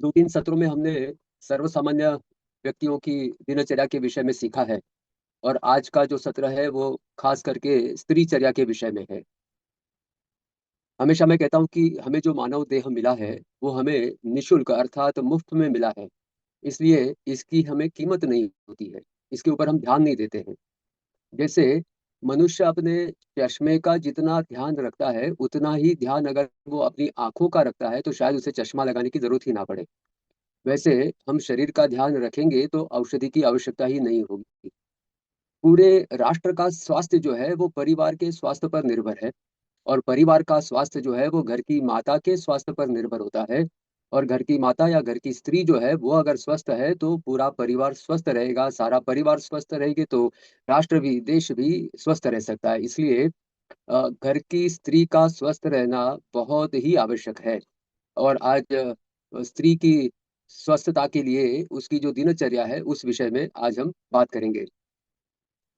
2-3 सत्रों में हमने सर्वसामान्य व्यक्तियों की दिनचर्या के विषय में सीखा है और आज का जो सत्र है वो खास करके स्त्रीचर्या के विषय में है। हमेशा मैं कहता हूँ कि हमें जो मानव देह मिला है, वो हमें निःशुल्क अर्थात मुफ्त में मिला है। इसलिए इसकी हमें कीमत नहीं होती है, इसके ऊपर हम ध्यान नहीं देते हैं। जैसे मनुष्य अपने चश्मे का जितना ध्यान रखता है, उतना ही ध्यान अगर वो अपनी आँखों का रखता है, तो शायद उसे चश्मा लगाने की ज़रूरत ही ना पड़े। वैसे हम शरीर का ध्यान रखेंगे तो औषधि की आवश्यकता ही नहीं होगी। पूरे राष्ट्र का स्वास्थ्य जो है वो परिवार के स्वास्थ्य पर निर्भर है और परिवार का स्वास्थ्य जो है वो घर की माता के स्वास्थ्य पर निर्भर होता है और घर की माता या घर की स्त्री जो है वो अगर स्वस्थ है तो पूरा परिवार स्वस्थ रहेगा, सारा परिवार स्वस्थ रहेगी तो राष्ट्र भी, देश भी स्वस्थ रह सकता है। इसलिए घर की स्त्री का स्वस्थ रहना बहुत ही आवश्यक है। और आज स्त्री की स्वस्थता के लिए उसकी जो दिनचर्या है, उस विषय में आज हम बात करेंगे।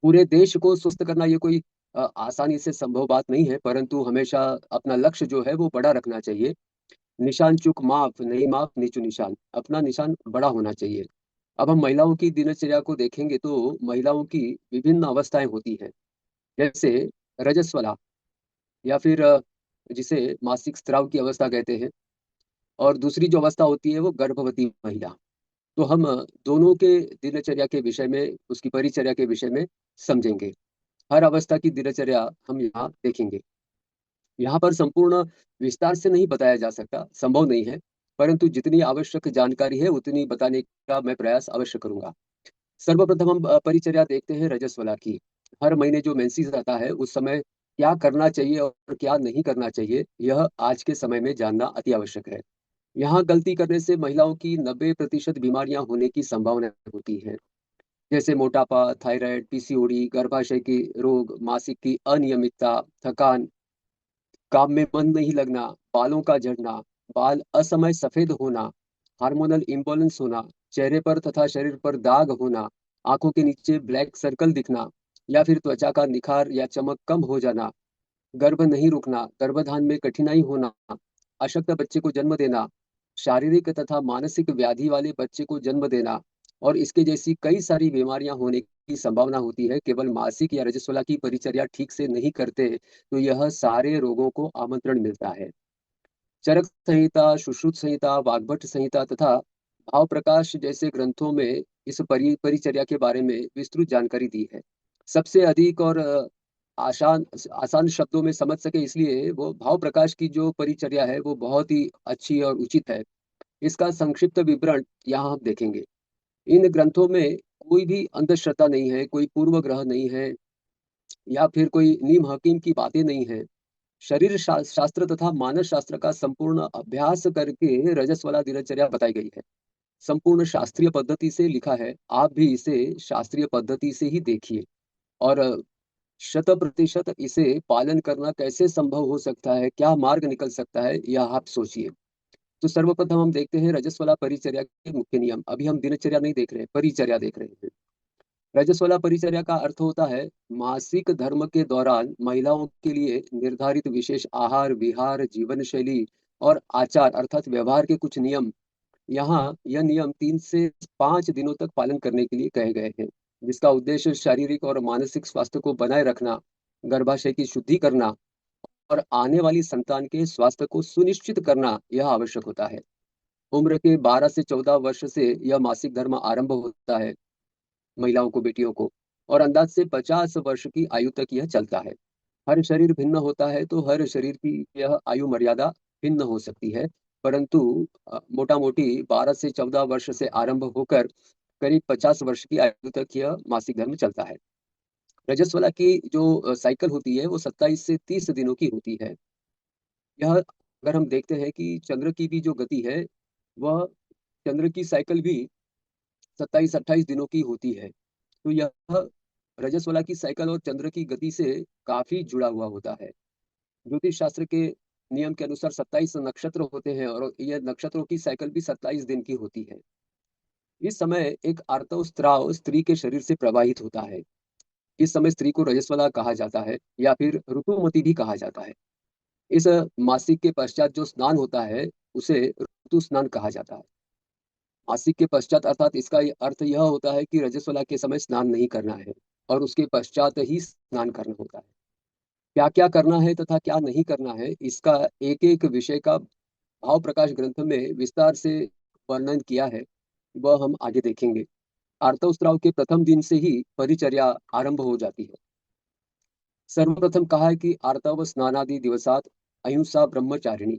पूरे देश को स्वस्थ करना ये कोई आसानी से संभव बात नहीं है, परंतु हमेशा अपना लक्ष्य जो है वो बड़ा रखना चाहिए। निशान चूक माफ, नहीं माफ नीचू निशान, अपना निशान बड़ा होना चाहिए। अब हम महिलाओं की दिनचर्या को देखेंगे तो महिलाओं की विभिन्न अवस्थाएँ होती हैं। जैसे रजस्वला या फिर जिसे मासिक स्राव की अवस्था कहते हैं और दूसरी जो अवस्था होती है वो गर्भवती महिला। तो हम दोनों के दिनचर्या के विषय में, उसकी परिचर्या के विषय में समझेंगे। हर अवस्था की दिनचर्या हम यहाँ देखेंगे। यहाँ पर संपूर्ण विस्तार से नहीं बताया जा सकता, संभव नहीं है, परंतु जितनी आवश्यक जानकारी है, उतनी बताने का मैं प्रयास अवश्य करूँगा। सर्वप्रथम हम परिचर्या देखते हैं रजस्वला की। हर महीने जो मेंसेस आता है, उस समय क्या करना चाहिए और क्या नहीं करना चाहिए, यह आज के समय में जानना अति आवश्यक है। यहाँ गलती करने से महिलाओं की 90% बीमारियाँ होने की संभावना होती है। जैसे मोटापा, थायराइड, पीसीओडी, गर्भाशय के रोग, मासिक की अनियमितता, थकान, काम में मन नहीं लगना, बालों का झड़ना, बाल असमय सफेद होना, हार्मोनल इम्बैलेंस होना, चेहरे पर तथा शरीर पर दाग होना, आंखों के नीचे ब्लैक सर्कल दिखना या फिर त्वचा का निखार या चमक कम हो जाना, गर्भ नहीं रुकना, गर्भाधान में कठिनाई होना, अशक्त बच्चे को जन्म देना, शारीरिक तथा मानसिक व्याधि वाले बच्चे को जन्म देना और इसके जैसी कई सारी बीमारियां होने की संभावना होती है। केवल मासिक या रजस्वला की परिचर्या ठीक से नहीं करते तो यह सारे रोगों को आमंत्रण मिलता है। चरक संहिता, सुश्रुत संहिता, वाग्भट संहिता तथा भाव प्रकाश जैसे ग्रंथों में इस परिचर्या के बारे में विस्तृत जानकारी दी है। सबसे अधिक और आसान आसान शब्दों में समझ सके इसलिए वो भाव प्रकाश की जो परिचर्या है वो बहुत ही अच्छी और उचित है। इसका संक्षिप्त विवरण यहाँ हम देखेंगे। इन ग्रंथों में कोई भी अंधश्रद्धा नहीं है, कोई पूर्व ग्रह नहीं है या फिर कोई नीम हकीम की बातें नहीं है। शरीर शास्त्र तथा मानस शास्त्र का संपूर्ण अभ्यास करके रजस्वला दिनचर्या बताई गई है। संपूर्ण शास्त्रीय पद्धति से लिखा है। आप भी इसे शास्त्रीय पद्धति से ही देखिए और शत प्रतिशत इसे पालन करना कैसे संभव हो सकता है, क्या मार्ग निकल सकता है, यह आप सोचिए। तो सर्वप्रथम हम देखते हैं रजस्वला परिचर्या के मुख्य नियम। अभी हम दिनचर्या नहीं देख रहे हैं, परिचर्या देख रहे हैं। रजस्वला परिचर्या का अर्थ होता है मासिक धर्म के दौरान महिलाओं के लिए निर्धारित विशेष आहार, विहार, जीवन शैली और आचार अर्थात व्यवहार के कुछ नियम। यहाँ यह नियम 3 से 5 दिनों तक पालन करने के लिए कहे गए हैं, जिसका उद्देश्य शारीरिक और मानसिक स्वास्थ्य को बनाए रखना, गर्भाशय की शुद्धि करना और आने वाली संतान के स्वास्थ्य को सुनिश्चित करना यह आवश्यक होता है। उम्र के 12 से 14 वर्ष से यह मासिक धर्म आरंभ होता है महिलाओं को, बेटियों को, और अंदाज से 50 वर्ष की आयु तक यह चलता है। हर शरीर भिन्न होता है तो हर शरीर की यह आयु मर्यादा भिन्न हो सकती है, परंतु मोटा मोटी 12 से 14 वर्ष से आरंभ होकर करीब 50 वर्ष की आयु तक यह मासिक धर्म चलता है। रजस्वला की जो साइकिल होती है वो 27 से 30 दिनों की होती है। यह अगर हम देखते हैं कि चंद्र की भी जो गति है वह, चंद्र की साइकिल भी 27-28 दिनों की होती है। तो यह रजस्वला की साइकिल और चंद्र की गति से काफी जुड़ा हुआ होता है। ज्योतिष शास्त्र के नियम के अनुसार 27 नक्षत्र होते हैं और यह नक्षत्रों की साइकिल भी 27 दिन की होती है। इस समय एक आर्तव स्त्राव स्त्री के शरीर से प्रवाहित होता है। इस समय स्त्री को रजस्वला कहा जाता है या फिर ऋतुमती भी कहा जाता है। इस मासिक के पश्चात जो स्नान होता है उसे ऋतु स्नान कहा जाता है। मासिक के पश्चात अर्थात इसका ये अर्थ यह होता है कि रजस्वला के समय स्नान नहीं करना है और उसके पश्चात ही स्नान करना होता है। क्या क्या करना है तथा क्या नहीं करना है, इसका एक एक विषय का भाव प्रकाश ग्रंथ में विस्तार से वर्णन किया है, वह हम आगे देखेंगे। आर्तव स्त्राव के प्रथम दिन से ही परिचर्या आरंभ हो जाती है। सर्वप्रथम कहा है कि आर्तव स्नानादि दिवसात अहिंसा ब्रह्मचारिणी,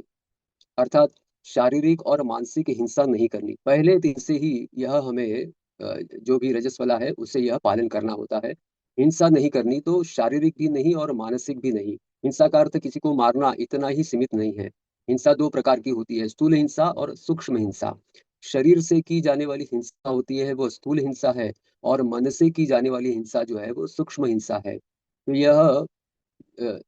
अर्थात शारीरिक और मानसिक हिंसा नहीं करनी। पहले दिन से ही यह हमें जो भी रजस्वला है उसे यह पालन करना होता है। हिंसा नहीं करनी, तो शारीरिक भी नहीं और मानसिक भी नहीं। हिंसा का अर्थ किसी को मारना इतना ही सीमित नहीं है। हिंसा दो प्रकार की होती है, स्थूल हिंसा और सूक्ष्म हिंसा। शरीर से की जाने वाली हिंसा होती है वो स्थूल हिंसा है, और मन से की जाने वाली हिंसा जो है वो सूक्ष्म हिंसा है। तो यह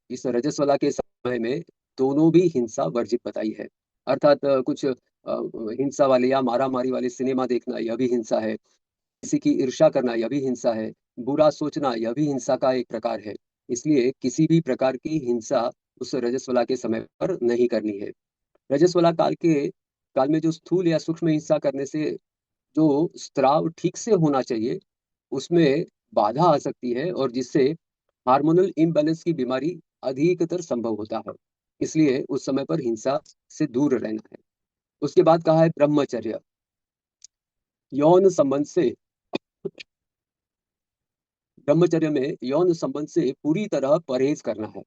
इस रजस्वला के समय में दोनों भी हिंसा वर्जित बताई है। अर्थात कुछ हिंसा वाले या मारा मारी वाले सिनेमा देखना, यह भी हिंसा है। किसी की ईर्ष्या करना, यह भी हिंसा है। बुरा सोचना, यह भी हिंसा का एक प्रकार है। इसलिए किसी भी प्रकार की हिंसा उस रजस्वला के समय पर नहीं करनी है। रजस्वला काल में जो स्थूल या सूक्ष्म हिंसा करने से जो स्त्राव ठीक से होना चाहिए, उसमें बाधा आ सकती है, और जिससे हार्मोनल इम्बैलेंस की बीमारी अधिकतर संभव होता है। इसलिए उस समय पर हिंसा से दूर रहना है। उसके बाद कहा है ब्रह्मचर्य। यौन संबंध से ब्रह्मचर्य में यौन संबंध से पूरी तरह परहेज करना है।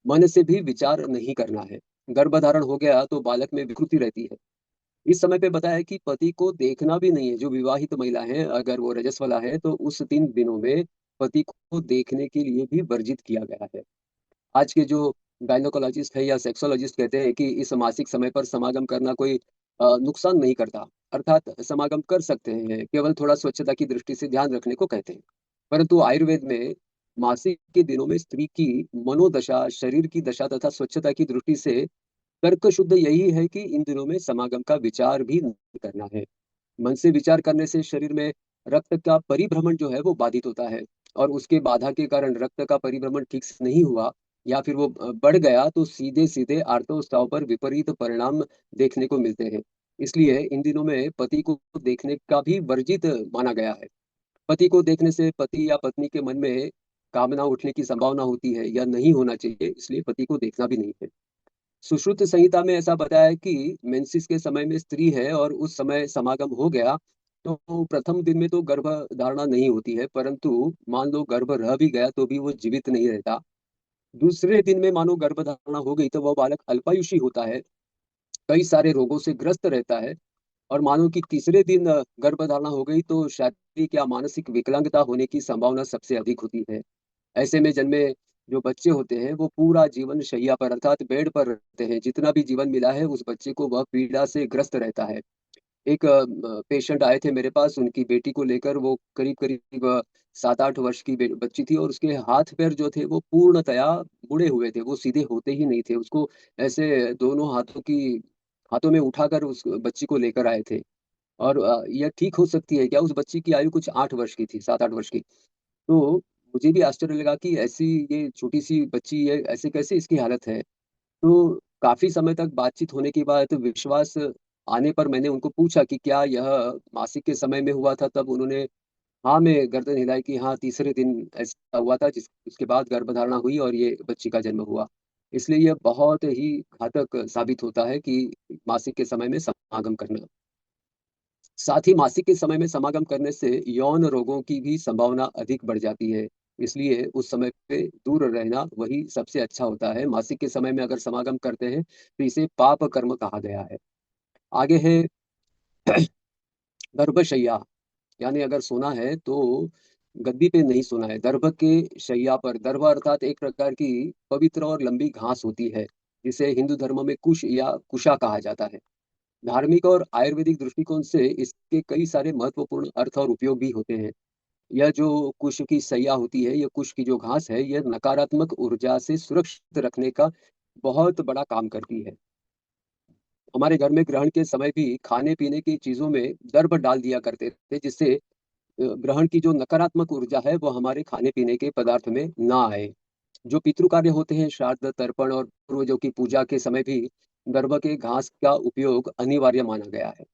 मन से भी विचार नहीं करना है। गर्भधारण हो गया तो बालक में विकृति रहती है। इस समय पे बताया है कि पति को देखना भी नहीं है। जो विवाहित महिला है, अगर वो रजस्वला है, तो उस 3 दिनों में पति को देखने के लिए भी वर्जित किया गया है। आज के जो गायनोकोलॉजिस्ट है या सेक्सोलॉजिस्ट कहते हैं कि इस मासिक समय पर समागम करना कोई नुकसान नहीं करता, अर्थात समागम कर सकते हैं, केवल थोड़ा स्वच्छता की दृष्टि से ध्यान रखने को कहते हैं। परंतु आयुर्वेद में मासिक के दिनों में स्त्री की मनोदशा, शरीर की दशा तथा स्वच्छता की दृष्टि से तर्क शुद्ध यही है कि इन दिनों में समागम का विचार भी नहीं करना है। मन से विचार करने से शरीर में रक्त का परिभ्रमण जो है वो बाधित होता है, और उसके बाधा के कारण रक्त का परिभ्रमण ठीक से नहीं हुआ, या फिर वो बढ़ गया, तो सीधे सीधे आर्तव पर विपरीत परिणाम देखने को मिलते हैं। इसलिए इन दिनों में पति को देखने का भी वर्जित माना गया है। पति को देखने से पति या पत्नी के मन में कामना उठने की संभावना होती है, या नहीं होना चाहिए, इसलिए पति को देखना भी नहीं है। सुश्रुत संहिता में ऐसा बताया है कि मेंसेस के समय में स्त्री है और उस समय समागम हो गया, तो प्रथम दिन में तो गर्भ धारणा नहीं होती है, परंतु मान लो गर्भ रह भी गया तो भी वो जीवित नहीं रहता। दूसरे दिन में मानो गर्भ धारणा हो गई तो वह बालक अल्पायुषी होता है, कई सारे रोगों से ग्रस्त रहता है। और मानो कि तीसरे दिन गर्भ धारणा हो गई तो शारीरिक या मानसिक विकलांगता होने की संभावना सबसे अधिक होती है। ऐसे में जन्मे जो बच्चे होते हैं वो पूरा जीवन शैया पर अर्थात बेड पर रहते हैं। जितना भी जीवन मिला है उस बच्चे को वह पीड़ा से ग्रस्त रहता है। एक पेशेंट आए थे मेरे पास, उनकी बेटी को लेकर। वो करीब करीब 7-8 वर्ष की बच्ची थी, और उसके हाथ पैर जो थे वो पूर्णतया मुड़े हुए थे, वो सीधे होते ही नहीं थे। उसको ऐसे दोनों हाथों में उठाकर उस बच्ची को लेकर आए थे। और यह ठीक हो सकती है क्या? उस बच्ची की आयु कुछ 8 वर्ष की थी, 7-8 वर्ष की। तो मुझे भी आश्चर्य लगा कि ऐसी ये छोटी-सी बच्ची है, ऐसे कैसे इसकी हालत है? तो काफ़ी समय तक बातचीत होने के बाद विश्वास आने पर मैंने उनको पूछा कि क्या यह मासिक के समय में हुआ था? तब उन्होंने हाँ में गर्दन हिलाई कि हाँ, तीसरे दिन ऐसा हुआ था, जिस उसके बाद गर्भधारणा हुई और ये बच्ची का जन्म हुआ। इसलिए यह बहुत ही घातक साबित होता है कि मासिक के समय में समागम करना। साथ ही मासिक के समय में समागम करने से यौन रोगों की भी संभावना अधिक बढ़ जाती है। इसलिए उस समय पे दूर रहना वही सबसे अच्छा होता है। मासिक के समय में अगर समागम करते हैं तो इसे पाप कर्म कहा गया है। आगे है गर्भशय्या, यानी अगर सोना है तो गद्दी पे नहीं सोना है, दर्भ के शैया पर। दर्भ अर्थात एक प्रकार की पवित्र और लंबी घास होती है, जिसे हिंदू धर्म में कुश या कुशा कहा जाता है। धार्मिक और आयुर्वेदिक दृष्टिकोण से इसके कई सारे महत्वपूर्ण अर्थ और उपयोग भी होते हैं। यह जो कुश की सैया होती है, यह कुश की जो घास है, यह नकारात्मक ऊर्जा से सुरक्षित रखने का बहुत बड़ा काम करती है। हमारे घर में ग्रहण के समय भी खाने-पीने की चीज़ों में दर्भ डाल दिया करते थे, जिससे ग्रहण की जो नकारात्मक ऊर्जा है, वो हमारे खाने-पीने के पदार्थ में ना आए। जो पितृ कार्य होते हैं, श्राद्ध, तर्पण और पूर्वजों की पूजा के समय भी गर्भ के घास का उपयोग अनिवार्य माना गया है।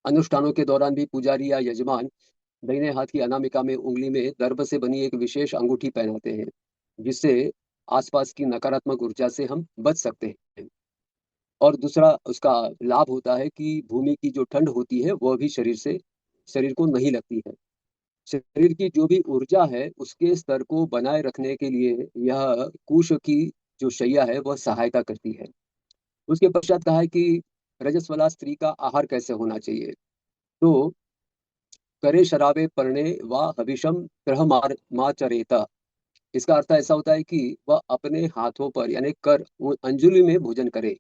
अनुष्ठानों के दौरान भी पुजारी या यजमान दाहिने हाथ की अनामिका में उंगली में दर्भ से बनी एक विशेष अंगूठी पहनाते हैं, जिससे आसपास की नकारात्मक ऊर्जा से हम बच सकते हैं। और दूसरा उसका लाभ होता है कि भूमि की जो ठंड होती है वह भी शरीर को नहीं लगती है। शरीर की जो भी ऊर्जा है उसके स्तर को बनाए रखने के लिए यह कुश की जो शैया है वह सहायता करती है। उसके पश्चात कहा है कि रजस्वला स्त्री का आहार कैसे होना चाहिए। तो करे शराबे परणे व हविषम त्रह माचरेता। इसका अर्थ ऐसा होता है कि वह अपने हाथों पर यानी कर अंजुलि में भोजन करे,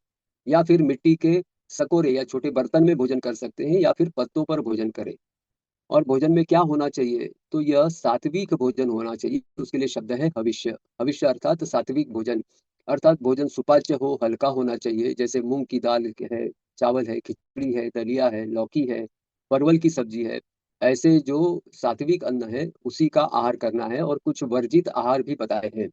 या फिर मिट्टी के सकोरे या छोटे बर्तन में भोजन कर सकते हैं, या फिर पत्तों पर भोजन करे। और भोजन में क्या होना चाहिए, तो यह सात्विक भोजन होना चाहिए। उसके लिए शब्द है हविष्य। हविष्य अर्थात सात्विक भोजन, अर्थात भोजन सुपाच्य हो, हल्का होना चाहिए, जैसे मूंग की दाल है, चावल है, खिचड़ी है, दलिया है, लौकी है, परवल की सब्जी है। ऐसे जो सात्विक अन्न है उसी का आहार करना है। और कुछ वर्जित आहार भी बताए हैं।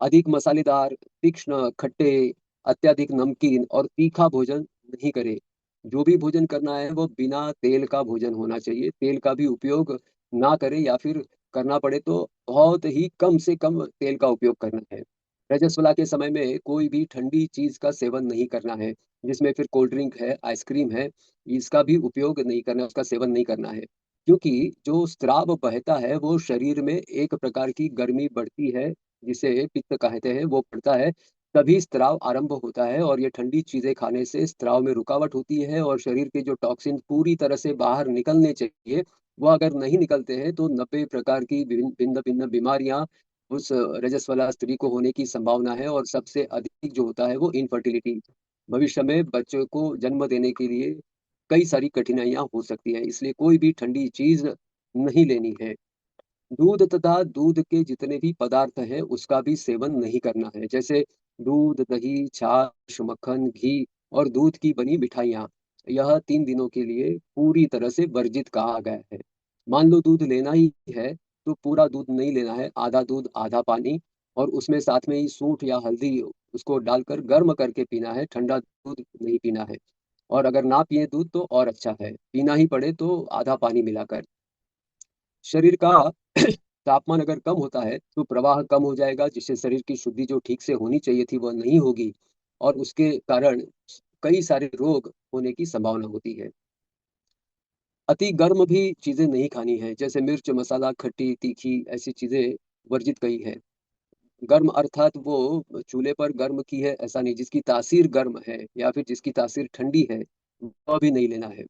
अधिक मसालेदार, तीक्ष्ण, खट्टे, अत्यधिक नमकीन और तीखा भोजन नहीं करे। जो भी भोजन करना है वो बिना तेल का भोजन होना चाहिए। तेल का भी उपयोग ना करे, या फिर करना पड़े तो बहुत ही कम से कम तेल का उपयोग करना है। रजस्वला के समय में कोई भी ठंडी चीज का सेवन नहीं करना है, जिसमें फिर कोल्ड ड्रिंक है, आइसक्रीम है, इसका भी उपयोग नहीं करना, उसका सेवन नहीं करना है। क्योंकि जो स्राव बहता है वो शरीर में एक प्रकार की गर्मी बढ़ती है, जिसे पित्त कहते हैं, वो बढ़ता है, तभी स्त्राव आरंभ होता है। और ये ठंडी चीजें खाने से स्त्राव में रुकावट होती है, और शरीर के जो टॉक्सिन पूरी तरह से बाहर निकलने चाहिए वो अगर नहीं निकलते हैं तो 90 प्रकार की भिन्न भिन्न बीमारियां उस रजस्वला स्त्री को होने की संभावना है। और सबसे अधिक जो होता है वो इनफर्टिलिटी, भविष्य में बच्चों को जन्म देने के लिए कई सारी कठिनाइयां हो सकती हैं। इसलिए कोई भी ठंडी चीज नहीं लेनी है। दूध तथा दूध के जितने भी पदार्थ हैं उसका भी सेवन नहीं करना है, जैसे दूध, दही, छाछ, मक्खन, घी और दूध की बनी मिठाइयाँ। यह 3 दिनों के लिए पूरी तरह से वर्जित कहा गया है। मान लो दूध लेना ही है तो पूरा दूध नहीं लेना है, आधा दूध आधा पानी, और उसमें साथ में ही सूंठ या हल्दी उसको डालकर गर्म करके पीना है, ठंडा दूध नहीं पीना है। और अगर ना पिए दूध तो और अच्छा है, पीना ही पड़े तो आधा पानी मिलाकर। शरीर का तापमान अगर कम होता है तो प्रवाह कम हो जाएगा, जिससे शरीर की शुद्धि जो ठीक से होनी चाहिए थी वह नहीं होगी, और उसके कारण कई सारे रोग होने की संभावना होती है। अति गर्म भी चीजें नहीं खानी है, जैसे मिर्च, मसाला, खट्टी, तीखी, ऐसी चीजें वर्जित कही है। गर्म अर्थात वो चूल्हे पर गर्म की है ऐसा नहीं, जिसकी तासीर गर्म है या फिर जिसकी तासीर ठंडी है वह भी नहीं लेना है।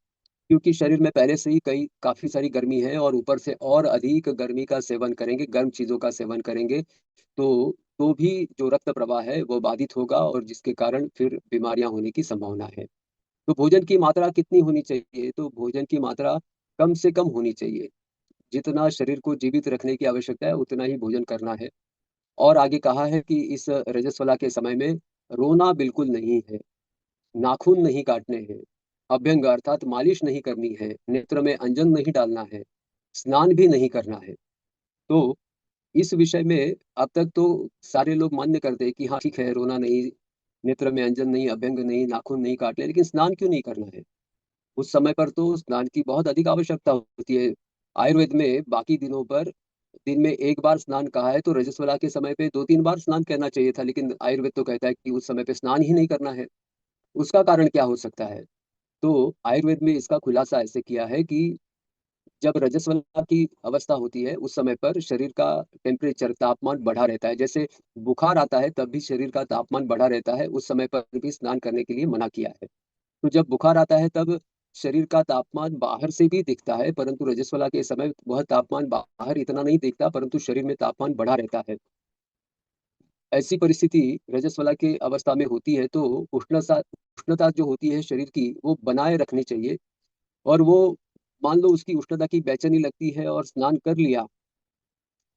क्योंकि शरीर में पहले से ही कई काफ़ी सारी गर्मी है, और ऊपर से और अधिक गर्मी का सेवन करेंगे, गर्म चीज़ों का सेवन करेंगे, तो भी जो रक्त प्रवाह है वो बाधित होगा, और जिसके कारण फिर बीमारियाँ होने की संभावना है। तो भोजन की मात्रा कितनी होनी चाहिए? तो भोजन की मात्रा कम से कम होनी चाहिए। जितना शरीर को जीवित रखने की आवश्यकता है उतना ही भोजन करना है। और आगे कहा है कि इस रजस्वला के समय में रोना बिल्कुल नहीं है। नाखून नहीं काटने हैं, अभ्यंग अर्थात मालिश नहीं करनी है, नेत्र में अंजन नहीं डालना है, स्नान भी नहीं करना है। तो इस विषय में अब तक तो सारे लोग मान्य करते हैं कि हाँ ठीक है, रोना नहीं, नेत्र में अंजन नहीं, अभ्यंग नहीं, नाखून नहीं काटने, लेकिन स्नान क्यों नहीं करना है? उस समय पर तो स्नान की बहुत अधिक आवश्यकता होती है। आयुर्वेद में बाकी दिनों पर दिन में 1 बार स्नान कहा है, तो रजस्वला के समय पे 2-3 बार स्नान करना चाहिए था, लेकिन आयुर्वेद तो कहता है कि उस समय पे स्नान ही नहीं करना है। उसका कारण क्या हो सकता है? तो आयुर्वेद में इसका खुलासा ऐसे किया है कि जब रजस्वला की अवस्था होती है उस समय पर शरीर का टेम्परेचर, तापमान बढ़ा रहता है। जैसे बुखार आता है तब भी शरीर का तापमान बढ़ा रहता है, उस समय पर भी स्नान करने के लिए मना किया है। तो जब बुखार आता है तब शरीर का तापमान बाहर से भी दिखता है, परंतु रजस्वला के समय वह तापमान बाहर इतना नहीं दिखता, परंतु शरीर में तापमान बढ़ा रहता है। ऐसी परिस्थिति रजस्वला की अवस्था में होती है तो उष्णता जो होती है शरीर की वो बनाए रखनी चाहिए। और वो मान लो उसकी उष्णता की बेचैनी लगती है और स्नान कर लिया,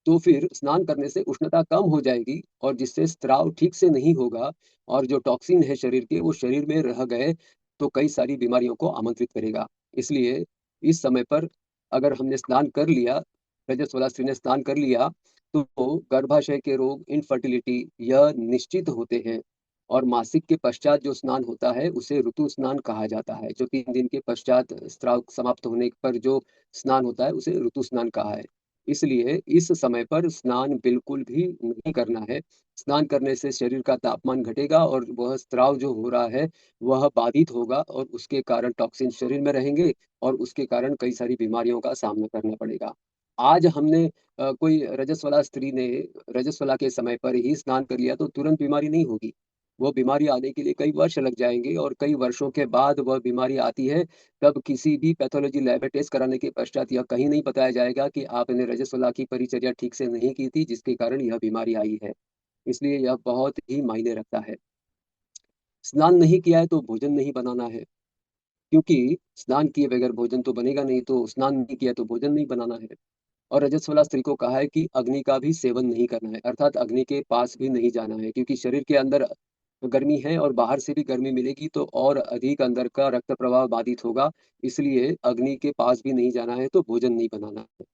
तो फिर स्नान करने से उष्णता कम हो जाएगी, और जिससे स्राव ठीक से नहीं होगा, और जो टॉक्सिन है शरीर के वो शरीर में रह गए तो कई सारी बीमारियों को आमंत्रित करेगा। इसलिए इस समय पर अगर हमने स्नान कर लिया, रजस्वला स्त्री ने स्नान कर लिया, तो गर्भाशय के रोग, इनफर्टिलिटी यह निश्चित होते हैं। और मासिक के पश्चात जो स्नान होता है, उसे ऋतु स्नान कहा जाता है। जो 3 दिन के पश्चात स्राव समाप्त होने पर जो स्नान होता है, उसे ऋतु स्नान कहा है। इसलिए इस समय पर स्नान बिल्कुल भी नहीं करना है। स्नान करने से शरीर का तापमान घटेगा और वह स्राव जो हो रहा है, वह बाधित होगा और उसके कारण टॉक्सिन शरीर में रहेंगे और उसके कारण कई सारी बीमारियों का सामना करना पड़ेगा। आज हमने कोई रजस्वला स्त्री ने रजस्वला के समय पर ही स्नान कर लिया, तो तुरंत बीमारी नहीं होगी। वो बीमारी आने के लिए कई वर्ष लग जाएँगे और कई वर्षों के बाद वह बीमारी आती है, तब किसी भी पैथोलॉजी लैब में टेस्ट कराने के पश्चात यह कहीं नहीं बताया जाएगा कि आपने रजस्वला की परिचर्या ठीक से नहीं की थी, जिसके कारण यह बीमारी आई है। इसलिए यह बहुत ही मायने रखता है। स्नान नहीं किया है तो भोजन नहीं बनाना है, क्योंकि स्नान किए बगैर भोजन तो बनेगा नहीं, तो स्नान नहीं किया तो भोजन नहीं बनाना है। और रजस्वला स्त्री को कहा है कि अग्नि का भी सेवन नहीं करना है, अर्थात अग्नि के पास भी नहीं जाना है, क्योंकि शरीर के अंदर गर्मी है और बाहर से भी गर्मी मिलेगी तो और अधिक अंदर का रक्त प्रवाह बाधित होगा। इसलिए अग्नि के पास भी नहीं जाना है, तो भोजन नहीं बनाना है।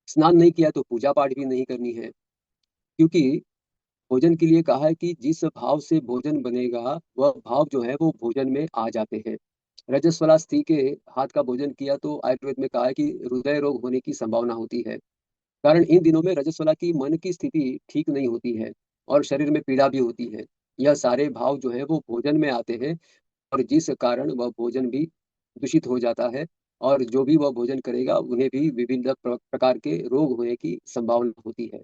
स्नान नहीं किया तो पूजा पाठ भी नहीं करनी है, क्योंकि भोजन के लिए कहा है कि जिस भाव से भोजन बनेगा, वह भाव जो है वो भोजन में आ जाते हैं। रजस्वला स्त्री के हाथ का भोजन किया तो आयुर्वेद में कहा है कि हृदय रोग होने की संभावना होती है। कारण इन दिनों में रजस्वला की मन की स्थिति ठीक नहीं होती है और शरीर में पीड़ा भी होती है। यह सारे भाव जो है वो भोजन में आते हैं और जिस कारण वह भोजन भी दूषित हो जाता है और जो भी वह भोजन करेगा उन्हें भी विभिन्न प्रकार के रोग होने की संभावना होती है।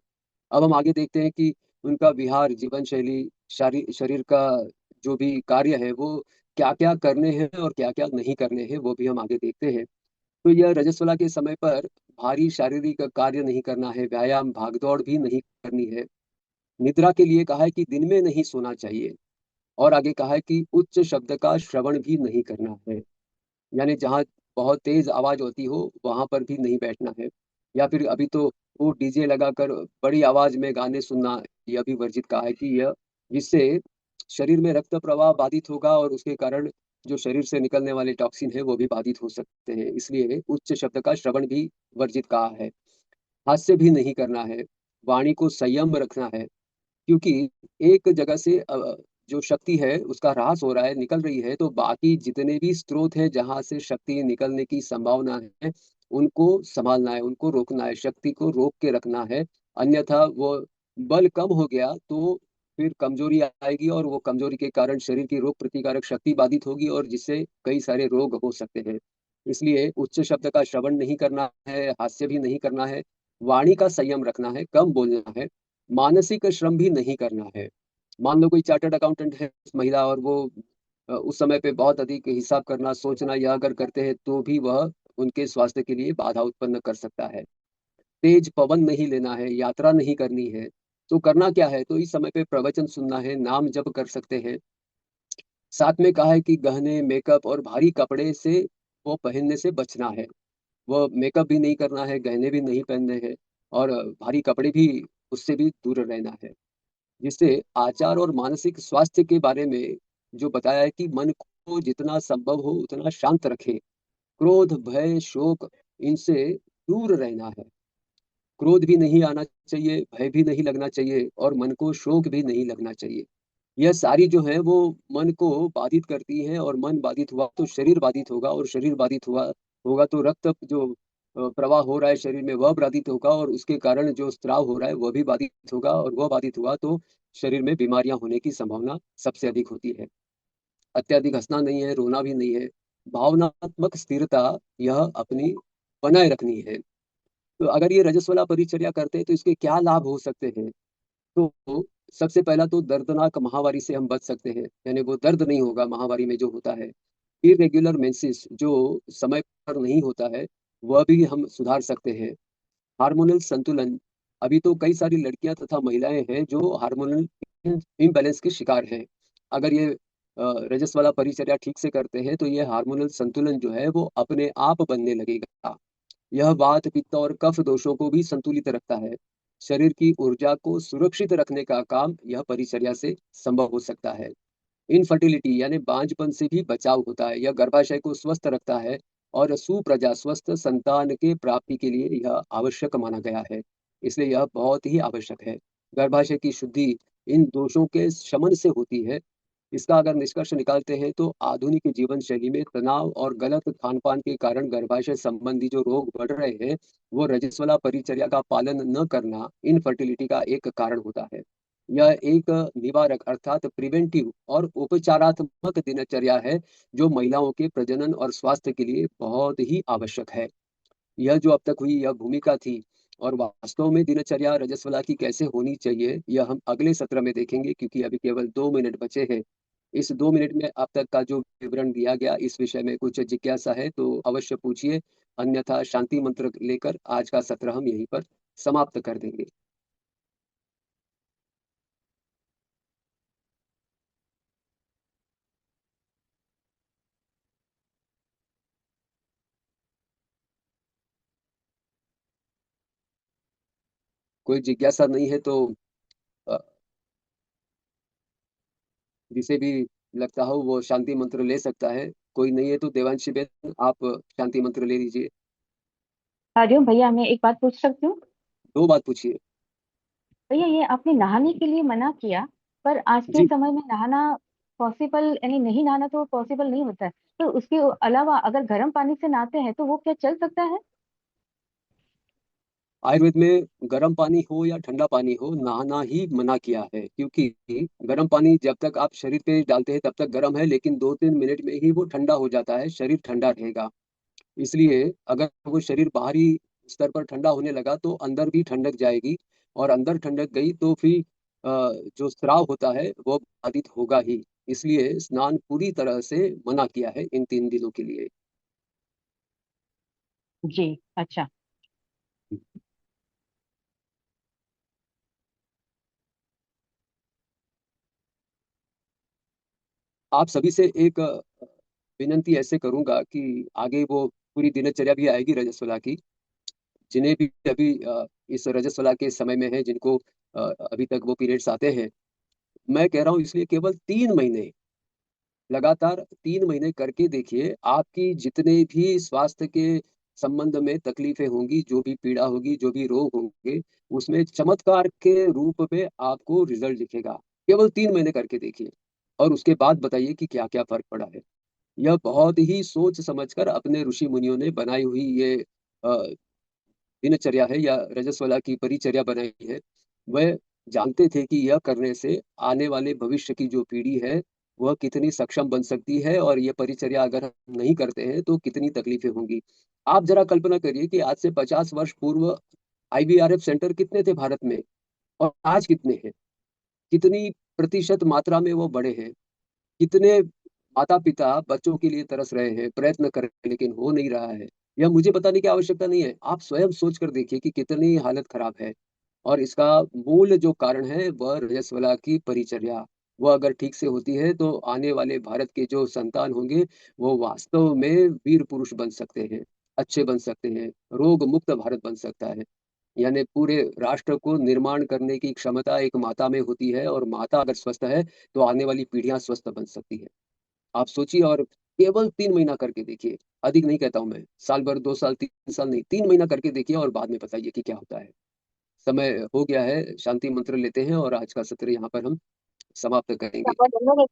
अब हम आगे देखते हैं कि उनका विहार, जीवन शैली, शरीर का जो भी कार्य है वो क्या-क्या करने हैं और क्या-क्या नहीं करने हैं, वो भी हम आगे देखते हैं। तो यह रजस्वला के समय पर भारी शारीरिक कार्य नहीं करना है, व्यायाम, भाग-दौड़ भी नहीं करनी है। निद्रा के लिए कहा है कि दिन में नहीं सोना चाहिए और आगे कहा है कि उच्च शब्द का श्रवण भी नहीं करना है। यानी जहाँ बहुत तेज़ आवाज़ होती हो, वहाँ पर भी नहीं बैठना है। या फिर अभी तो वो डीजे लगाकर बड़ी आवाज़ में गाने सुनना, यह भी वर्जित कहा है कि यह जिससे शरीर में रक्त प्रवाह बाधित होगा और उसके कारण जो शरीर से निकलने वाले टॉक्सिन है, वो भी बाधित हो सकते हैं। इसलिए उच्च शब्द का श्रवण भी वर्जित कहा है। हास्य भी नहीं करना है, वाणी को संयम रखना है। क्योंकि एक जगह से जो शक्ति है उसका ह्रास हो रहा है, निकल रही है, तो बाकी जितने भी स्रोत हैं जहाँ से शक्ति निकलने की संभावना है, उनको सँभालना है, उनको रोकना है, शक्ति को रोक के रखना है। अन्यथा वो बल कम हो गया तो फिर कमज़ोरी आएगी और वो कमज़ोरी के कारण शरीर की रोग प्रतिकारक शक्ति बाधित होगी और जिससे कई सारे रोग हो सकते हैं। इसलिए उच्च शब्द का श्रवण नहीं करना है, हास्य भी नहीं करना है, वाणी का संयम रखना है, कम बोलना है। मानसिक श्रम भी नहीं करना है। मान लो कोई चार्टर्ड अकाउंटेंट है महिला और वो उस समय पे बहुत अधिक हिसाब करना, सोचना यह अगर करते हैं तो भी वह उनके स्वास्थ्य के लिए बाधा उत्पन्न कर सकता है। तेज पवन नहीं लेना है, यात्रा नहीं करनी है। तो करना क्या है? तो इस समय पे प्रवचन सुनना है, नाम जप कर सकते हैं। साथ में कहा है कि गहने, मेकअप और भारी कपड़े से वो पहनने से बचना है। वो मेकअप भी नहीं करना है, गहने भी नहीं पहनने हैं और भारी कपड़े भी उससे भी दूर रहना है। जिससे आचार और मानसिक स्वास्थ्य के बारे में जो बताया है कि मन को जितना संभव हो उतना शांत रखें। क्रोध, भय, शोक इनसे दूर रहना है। क्रोध भी नहीं आना चाहिए, भय भी नहीं लगना चाहिए और मन को शोक भी नहीं लगना चाहिए। यह सारी जो है वो मन को बाधित करती हैं और मन बाधित हुआ तो शरीर बाधित होगा और शरीर बाधित हुआ होगा तो रक्त जो प्रवाह हो रहा है शरीर में वह बाधित होगा और उसके कारण जो स्राव हो रहा है वह भी बाधित होगा और वह बाधित हुआ तो शरीर में बीमारियां होने की संभावना सबसे अधिक होती है। अत्यधिक हंसना नहीं है, रोना भी नहीं है। भावनात्मक स्थिरता यह अपनी बनाए रखनी है। तो अगर ये रजस्वला परिचर्या करते हैं तो इसके क्या लाभ हो सकते हैं? तो सबसे पहला तो दर्दनाक माहवारी से हम बच सकते हैं, यानी वो दर्द नहीं होगा माहवारी में जो होता है। इर्रेगुलर मेंसेस जो समय पर नहीं होता है, वह भी हम सुधार सकते हैं। हार्मोनल संतुलन, अभी तो कई सारी लड़कियाँ तथा महिलाएँ हैं जो हार्मोनल इम्बैलेंस के शिकार हैं। अगर ये रजस वाला परिचर्या ठीक से करते हैं, तो ये हार्मोनल संतुलन जो है वो अपने आप बनने लगेगा। यह वात, पित्त और कफ दोषों को भी संतुलित रखता है। शरीर की ऊर्जा को सुरक्षित रखने का काम यह परिचर्या से संभव हो सकता है। इनफर्टिलिटी यानी बांझपन से भी बचाव होता है। यह गर्भाशय को स्वस्थ रखता है और सुप्रजा स्वस्थ संतान के प्राप्ति के लिए यह आवश्यक माना गया है। इसलिए यह बहुत ही आवश्यक है। गर्भाशय की शुद्धि इन दोषों के शमन से होती है इसका अगर निष्कर्ष निकालते हैं तो आधुनिक जीवन शैली में तनाव और गलत खान पान के कारण गर्भाशय संबंधी जो रोग बढ़ रहे हैं, वो रजस्वला परिचर्या का पालन न करना इनफर्टिलिटी का एक कारण होता है। यह एक निवारक अर्थात प्रिवेंटिव और उपचारात्मक दिनचर्या है, जो महिलाओं के प्रजनन और स्वास्थ्य के लिए बहुत ही आवश्यक है। यह जो अब तक हुई यह भूमिका थी, और वास्तव में दिनचर्या रजस्वला की कैसे होनी चाहिए, यह हम अगले सत्र में देखेंगे, क्योंकि अभी केवल 2 मिनट बचे हैं। इस 2 मिनट में अब तक का जो विवरण दिया गया, इस विषय में कुछ जिज्ञासा है तो अवश्य पूछिए, अन्यथा शांति मंत्र लेकर आज का सत्र हम यहीं पर समाप्त कर देंगे। कोई जिज्ञासा नहीं है तो अ, जिसे भी लगता हो वो शांति मंत्र ले सकता है। कोई नहीं है तो देवांशी बेन, आप शांति मंत्र ले लीजिए। हरिओम भैया, मैं एक बात पूछ सकती हूँ? दो बात पूछिए। भैया, ये आपने नहाने के लिए मना किया, पर आज के जी। समय में नहाना पॉसिबल, यानी नहीं नहाना तो पॉसिबल नहीं होता है। तो उसके अलावा अगर गर्म पानी से नहाते हैं तो वो क्या चल सकता है? आयुर्वेद में गर्म पानी हो या ठंडा पानी हो, नहाना ही मना किया है, क्योंकि गर्म पानी जब तक आप शरीर पे डालते हैं तब तक गर्म है, लेकिन 2-3 मिनट में ही वो ठंडा हो जाता है, शरीर ठंडा रहेगा। इसलिए अगर वो शरीर बाहरी स्तर पर ठंडा होने लगा तो अंदर भी ठंडक जाएगी, और अंदर ठंडक गई तो फिर जो स्राव होता है वो बाधित होगा ही। इसलिए स्नान पूरी तरह से मना किया है इन 3 दिनों के लिए। जी। अच्छा। आप सभी से एक विनंती ऐसे करूंगा कि आगे वो पूरी दिनचर्या भी आएगी रजस्वला की, जिन्हें भी अभी इस रजस्वला के समय में है, जिनको अभी तक वो पीरियड्स आते हैं, मैं कह रहा हूँ इसलिए केवल 3 महीने, लगातार 3 महीने करके देखिए, आपकी जितने भी स्वास्थ्य के संबंध में तकलीफें होंगी, जो भी पीड़ा होगी, जो भी रोग होंगे, उसमें चमत्कार के रूप में आपको रिजल्ट दिखेगा। केवल 3 महीने करके देखिए, और उसके बाद बताइए कि क्या क्या फर्क पड़ा है। यह बहुत ही सोच समझकर अपने ऋषि मुनियों ने बनाई हुई ये अ, दिनचर्या है, या रजस्वला की परिचर्या बनाई है। वह जानते थे कि यह करने से आने वाले भविष्य की जो पीढ़ी है, वह कितनी सक्षम बन सकती है, और ये परिचर्या अगर हम नहीं करते हैं तो कितनी तकलीफें होंगी। आप जरा कल्पना करिए कि आज से 50 वर्ष पूर्व आईवीआरएफ सेंटर कितने थे भारत में, और आज कितने हैं? कितनी प्रतिशत मात्रा में वो बढ़े हैं? कितने माता-पिता बच्चों के लिए तरस रहे हैं, प्रयत्न कर रहे हैं, लेकिन हो नहीं रहा है। यह मुझे बताने की आवश्यकता नहीं है। आप स्वयं सोच कर देखिए कि कितनी हालत खराब है, और इसका मूल जो कारण है वह रजस्वला की परिचर्या। वह अगर ठीक से होती है तो आने वाले भारत के जो संतान होंगे, वो वास्तव में वीर पुरुष बन सकते हैं, अच्छे बन सकते हैं, रोग मुक्त भारत बन सकता है। यानी पूरे राष्ट्र को निर्माण करने की क्षमता एक माता में होती है, और माता अगर स्वस्थ है तो आने वाली पीढ़ियां स्वस्थ बन सकती है। आप सोचिए, और केवल 3 महीना करके देखिए। अधिक नहीं कहता हूं मैं, साल भर, 2 साल, 3 साल नहीं, 3 महीना करके देखिए, और बाद में बताइए कि क्या होता है। समय हो गया है, शांति मंत्र लेते हैं और आज का सत्र यहाँ पर हम समाप्त करेंगे।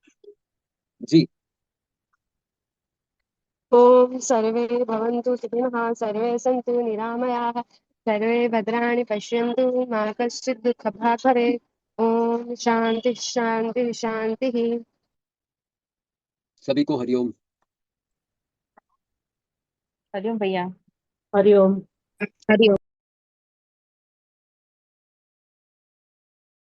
जी। ॐ सर्वे भवन्तु सुखिनः सर्वे सन्तु निरामयाः सर्वे भद्राणि पश्यन्तु मा कश्चित् दुःखभाग् भवेत्। ॐ शान्तिः शान्तिः शान्तिः। सभी को हरिओम। हरिओम भैया। हरि ओम। हरि ओम।